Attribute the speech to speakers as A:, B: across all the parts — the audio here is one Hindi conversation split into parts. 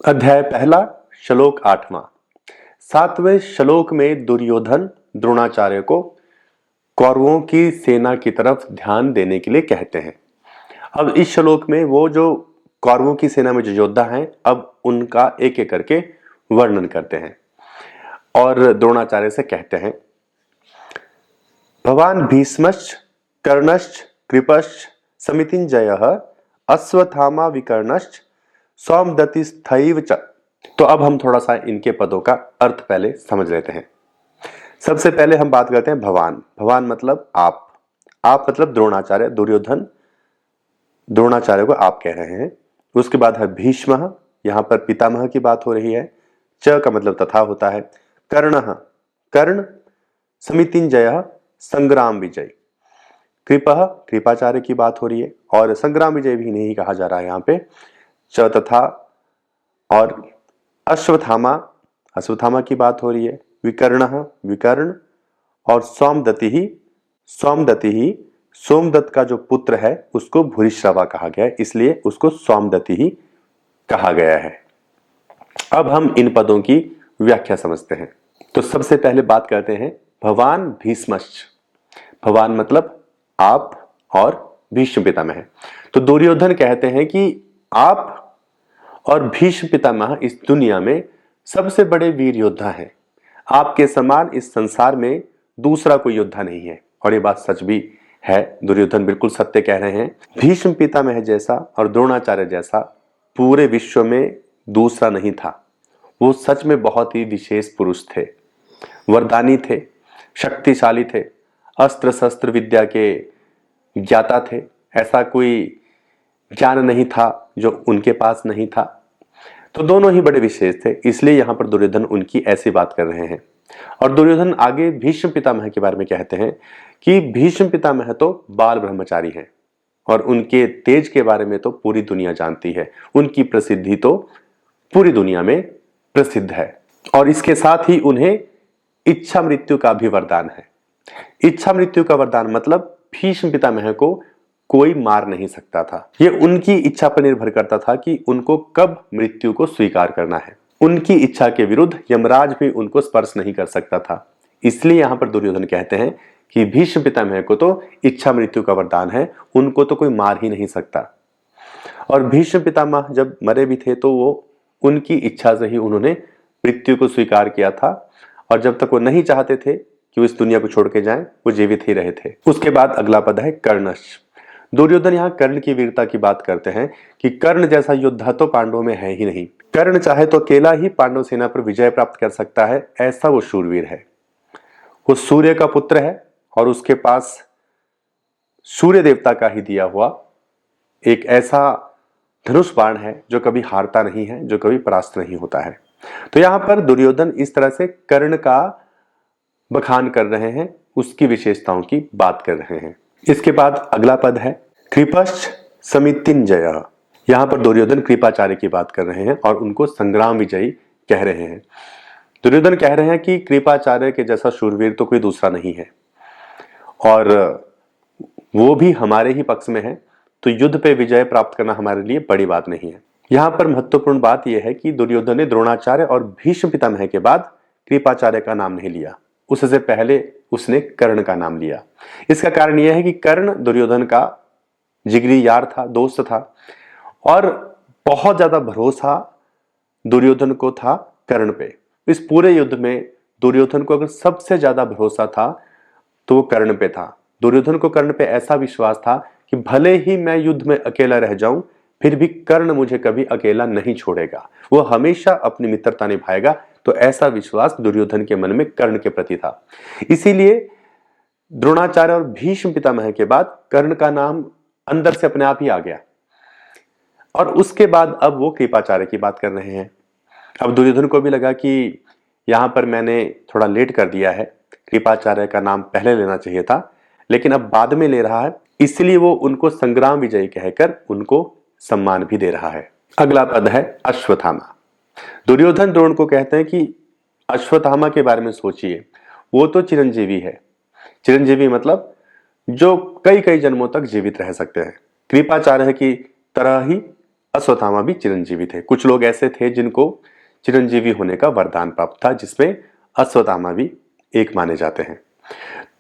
A: अध्याय पहला, श्लोक 8वां। 7वें श्लोक में दुर्योधन द्रोणाचार्य को कौरवों की सेना की तरफ ध्यान देने के लिए कहते हैं। अब इस श्लोक में वो जो कौरवों की सेना में जो योद्धा हैं, अब उनका एक एक करके वर्णन करते हैं और द्रोणाचार्य से कहते हैं, भवान भीष्मश्च कर्णश्च कृपश्च समितिंजयः अश्वत्थामा विकर्णश्च सौमदत्तिस्थैव च। तो अब हम थोड़ा सा इनके पदों का अर्थ पहले समझ लेते हैं। सबसे पहले हम बात करते हैं भवान। भवान मतलब आप मतलब द्रोणाचार्य, दुर्योधन द्रोणाचार्य को आप कह रहे हैं। उसके बाद है भीष्म, यहां पर पितामह की बात हो रही है। च का मतलब तथा होता है। कर्ण, कर्ण समितिंजय संग्राम विजय। कृपः कृपाचार्य की बात हो रही है और संग्राम विजय भी नहीं कहा जा रहा है यहाँ पे। च तथा और अश्वत्थामा, अश्वत्थामा की बात हो रही है। विकर्ण, विकर्ण और सोमदत्ति, सोमदत्ति सोमदत्त का जो पुत्र है उसको भूरिश्रवा कहा गया है, इसलिए उसको सोमदत्ति ही कहा गया है। अब हम इन पदों की व्याख्या समझते हैं। तो सबसे पहले बात करते हैं भवान भीष्मश्च। भवान मतलब आप और भीष्म पितामह। तो दुर्योधन कहते हैं कि आप और भीष्म पितामह इस दुनिया में सबसे बड़े वीर योद्धा हैं। आपके समान इस संसार में दूसरा कोई योद्धा नहीं है। और ये बात सच भी है, दुर्योधन बिल्कुल सत्य कह रहे हैं। भीष्म पितामह जैसा और द्रोणाचार्य जैसा पूरे विश्व में दूसरा नहीं था। वो सच में बहुत ही विशेष पुरुष थे, वरदानी थे, शक्तिशाली थे, अस्त्र शस्त्र विद्या के ज्ञाता थे। ऐसा कोई ज्ञान नहीं था जो उनके पास नहीं था। तो दोनों ही बड़े विशेष थे, इसलिए यहां पर दुर्योधन उनकी ऐसी बात कर रहे हैं। और दुर्योधन आगे भीष्म पितामह के बारे में कहते हैं कि भीष्म पितामह तो बाल ब्रह्मचारी हैं और उनके तेज के बारे में तो पूरी दुनिया जानती है। उनकी प्रसिद्धि तो पूरी दुनिया में प्रसिद्ध है और इसके साथ ही उन्हें इच्छा मृत्यु का भी वरदान है। इच्छा मृत्यु का वरदान मतलब भीष्म पितामह को कोई मार नहीं सकता था। यह उनकी इच्छा पर निर्भर करता था कि उनको कब मृत्यु को स्वीकार करना है। उनकी इच्छा के विरुद्ध यमराज भी उनको स्पर्श नहीं कर सकता था। इसलिए यहां पर दुर्योधन कहते हैं कि भीष्म पितामह को तो इच्छा मृत्यु का वरदान है, उनको तो कोई मार ही नहीं सकता। और भीष्म पितामह जब मरे भी थे तो वो उनकी इच्छा से ही उन्होंने मृत्यु को स्वीकार किया था और जब तक वो नहीं चाहते थे कि वो इस दुनिया को छोड़ के जाएं, वो जीवित ही रहे थे। उसके बाद अगला पद है कर्णश। दुर्योधन यहाँ कर्ण की वीरता की बात करते हैं कि कर्ण जैसा योद्धा तो पांडवों में है ही नहीं। कर्ण चाहे तो अकेला ही पांडव सेना पर विजय प्राप्त कर सकता है, ऐसा वो शूरवीर है। वो सूर्य का पुत्र है और उसके पास सूर्य देवता का ही दिया हुआ एक ऐसा धनुष बाण है जो कभी हारता नहीं है, जो कभी परास्त नहीं होता है। तो यहां पर दुर्योधन इस तरह से कर्ण का बखान कर रहे हैं, उसकी विशेषताओं की बात कर रहे हैं। इसके बाद अगला पद है कृपश्च समितिंजय। यहां पर दुर्योधन कृपाचार्य की बात कर रहे हैं और उनको संग्राम विजयी कह रहे हैं। दुर्योधन कह रहे हैं कि कृपाचार्य के जैसा शूरवीर तो कोई दूसरा नहीं है और वो भी हमारे ही पक्ष में है, तो युद्ध पे विजय प्राप्त करना हमारे लिए बड़ी बात नहीं है। यहां पर महत्वपूर्ण बात यह है कि दुर्योधन ने द्रोणाचार्य और भीष्म पितामह के बाद कृपाचार्य का नाम नहीं लिया, उससे पहले उसने कर्ण का नाम लिया। इसका कारण यह है कि कर्ण दुर्योधन का जिगरी यार था, दोस्त था और बहुत ज्यादा भरोसा दुर्योधन को था कर्ण पे। इस पूरे युद्ध में दुर्योधन को अगर सबसे ज्यादा भरोसा था तो वो कर्ण पे था। दुर्योधन को कर्ण पे ऐसा विश्वास था कि भले ही मैं युद्ध में अकेला रह जाऊं, फिर भी कर्ण मुझे कभी अकेला नहीं छोड़ेगा, वो हमेशा अपनी मित्रता निभाएगा। तो ऐसा विश्वास दुर्योधन के मन में कर्ण के प्रति था। इसीलिए द्रोणाचार्य और भीष्म पितामह के बाद कर्ण का नाम अंदर से अपने आप ही आ गया और उसके बाद अब वो कृपाचार्य की बात कर रहे हैं। अब दुर्योधन को भी लगा कि यहां पर मैंने थोड़ा लेट कर दिया है, कृपाचार्य का नाम पहले लेना चाहिए था, लेकिन अब बाद में ले रहा है, इसलिए वो उनको संग्राम विजयी कहकर उनको सम्मान भी दे रहा है। अगला पद है अश्वत्थामा। दुर्योधन द्रोण को कहते हैं कि अश्वत्थामा के बारे में सोचिए, वो तो चिरंजीवी है। चिरंजीवी मतलब जो कई कई जन्मों तक जीवित रह सकते हैं। कृपाचार्य की तरह ही अश्वत्थामा भी चिरंजीवी थे। कुछ लोग ऐसे थे जिनको चिरंजीवी होने का वरदान प्राप्त था, जिसमें अश्वत्थामा भी एक माने जाते हैं।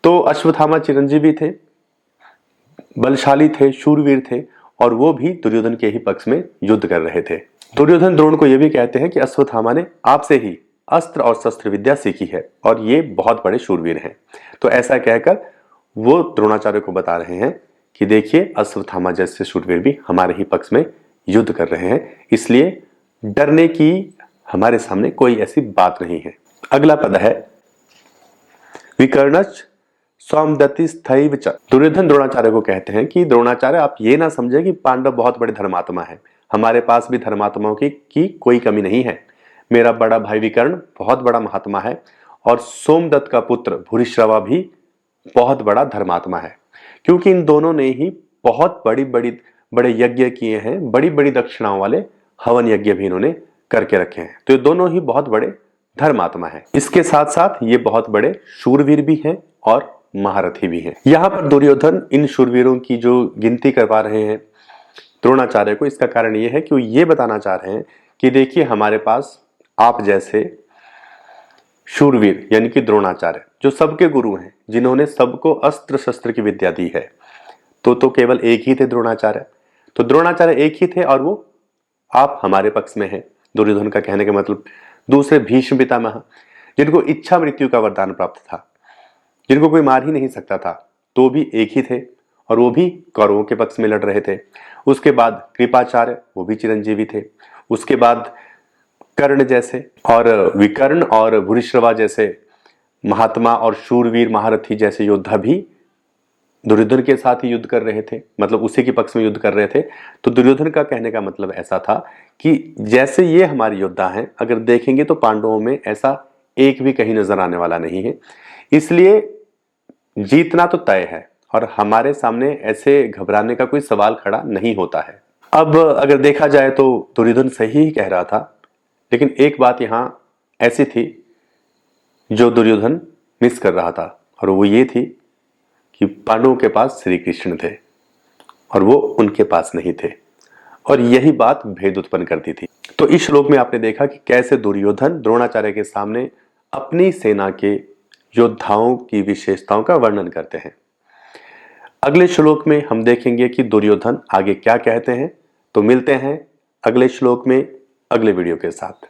A: तो अश्वत्थामा चिरंजीवी थे, बलशाली थे, शूरवीर थे, और वो भी दुर्योधन के ही पक्ष में युद्ध कर रहे थे। दुर्योधन द्रोण को यह भी कहते हैं कि अश्वत्थामा ने आपसे ही अस्त्र और शस्त्र विद्या सीखी है और ये बहुत बड़े शूरवीर हैं। तो ऐसा कहकर वो द्रोणाचार्य को बता रहे हैं कि देखिए, अश्वत्थामा जैसे शूरवीर भी हमारे ही पक्ष में युद्ध कर रहे हैं, इसलिए डरने की हमारे सामने कोई ऐसी बात नहीं है। अगला पद है विकर्णश्च सौमदत्तिस्थैव च। दुर्योधन द्रोणाचार्य को कहते हैं कि द्रोणाचार्य, आप ये ना समझे कि पांडव बहुत बड़े धर्मात्मा हैं, हमारे पास भी धर्मात्माओं की कोई कमी नहीं है। मेरा बड़ा भाई विकर्ण बहुत बड़ा महात्मा है और सोमदत्त का पुत्र भूरिश्रवा भी बहुत बड़ा धर्मात्मा है, क्योंकि इन दोनों ने ही बहुत बड़े यज्ञ किए हैं, बड़ी बड़ी दक्षिणाओं वाले हवन यज्ञ भी इन्होंने करके रखे हैं। तो ये दोनों ही बहुत बड़े धर्मात्मा हैं। इसके साथ साथ ये बहुत बड़े शूरवीर भी हैं और महारथी भी हैं। यहां पर दुर्योधन इन शूरवीरों की जो गिनती करवा रहे हैं द्रोणाचार्य को, इसका कारण यह है कि वो ये बताना चाह रहे हैं कि देखिए, हमारे पास आप जैसे शूरवीर यानी कि द्रोणाचार्य, जो सबके गुरु हैं, जिन्होंने सबको अस्त्र शस्त्र की विद्या दी है, तो केवल एक ही थे द्रोणाचार्य। तो द्रोणाचार्य एक ही थे और वो आप हमारे पक्ष में हैं। दुर्योधन का कहने का मतलब दूसरे भीष्म पितामह, जिनको इच्छा मृत्यु का वरदान प्राप्त था, जिनको कोई मार ही नहीं सकता था, तो भी एक ही थे और वो भी कौरवों के पक्ष में लड़ रहे थे। उसके बाद कृपाचार्य, वो भी चिरंजीवी थे। उसके बाद कर्ण जैसे और विकर्ण और भूरिश्रवा जैसे महात्मा और शूरवीर महारथी जैसे योद्धा भी दुर्योधन के साथ ही युद्ध कर रहे थे, मतलब उसी के पक्ष में युद्ध कर रहे थे। तो दुर्योधन का कहने का मतलब ऐसा था कि जैसे ये हमारे योद्धा हैं, अगर देखेंगे तो पांडवों में ऐसा एक भी कहीं नजर आने वाला नहीं है, इसलिए जीतना तो तय है और हमारे सामने ऐसे घबराने का कोई सवाल खड़ा नहीं होता है। अब अगर देखा जाए तो दुर्योधन सही ही कह रहा था, लेकिन एक बात यहां ऐसी थी जो दुर्योधन मिस कर रहा था, और वो ये थी कि पांडवों के पास श्री कृष्ण थे और वो उनके पास नहीं थे, और यही बात भेद उत्पन्न करती थी। तो इस श्लोक में आपने देखा कि कैसे दुर्योधन द्रोणाचार्य के सामने अपनी सेना के योद्धाओं की विशेषताओं का वर्णन करते हैं। अगले श्लोक में हम देखेंगे कि दुर्योधन आगे क्या कहते हैं। तो मिलते हैं अगले श्लोक में अगले वीडियो के साथ।